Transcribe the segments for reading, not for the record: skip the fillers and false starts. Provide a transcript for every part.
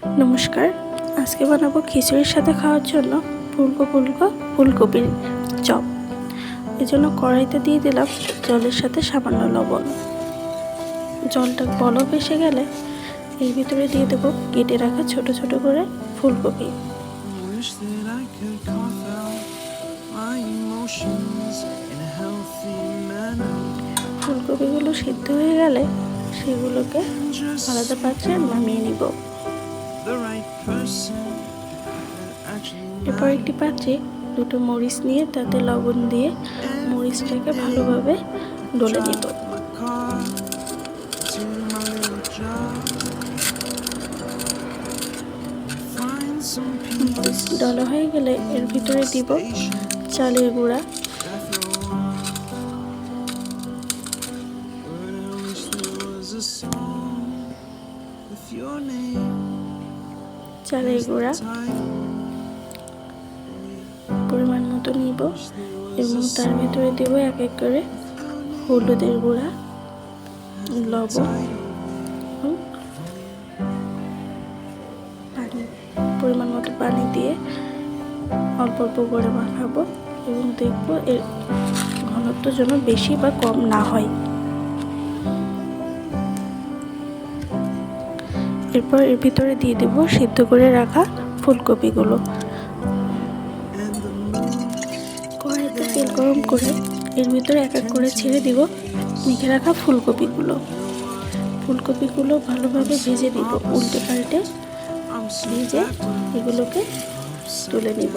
নমস্কার, আজকে বানাবো খিচুড়ির সাথে খাওয়ার জন্য ফুলকপির চপ। এই জন্য কড়াইতে দিয়ে দিলাম জলের সাথে সামান্য লবণ। জলটা বলক এসে গেলে এর ভিতরে দিয়ে দেবো কেটে রাখা ছোট ছোট করে ফুলকপি। ফুলকপিগুলো সিদ্ধ হয়ে গেলে সেগুলোকে আলাদা পাত্রে নামিয়ে নিব। এরপর একটি পাত্রে দুটো মরিচ নিয়ে তাতে লবণ দিয়ে মরিচটাকে ভালোভাবে ডলে নিব। মরিচ ডলা হয়ে গেলে এর ভিতরে দিব চালের গুঁড়া, পরিমাণ মতো নিব এবং তার ভিতরে দেব এক এক করে হলুদের গুঁড়া, লবণ, পানি। পরিমাণ মতো পানি দিয়ে অল্প অল্প করে মাখাবো এবং দেখবো এর ঘনত্ব যেন বেশি বা কম না হয়। এরপর এর ভিতরে দিয়ে দেব সিদ্ধ করে রাখা ফুলকপিগুলো। কড়াইতে তেল গরম করে এর ভিতরে এক এক করে ছেড়ে দিব মেখে রাখা ফুলকপিগুলো ভালোভাবে ভেজে দিব। উল্টে পাল্টে ভেজে এগুলোকে তুলে নিব।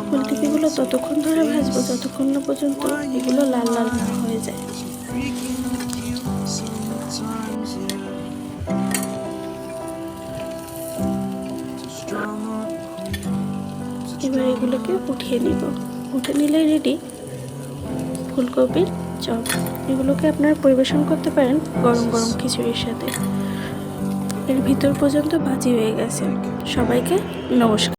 ফুলকপিগুলো ততক্ষণ ধরে ভাজবো যতক্ষণ না পর্যন্ত এগুলো লাল লাল না হয়ে যায়। এবার এগুলোকে উঠিয়ে নিব। উঠে নিলে রেডি ফুলকপির চপ। এগুলোকে আপনারা পরিবেশন করতে পারেন গরম গরম খিচুড়ির সাথে। এর ভিতর পর্যন্ত ভাজি হয়ে গেছে। সবাইকে নমস্কার।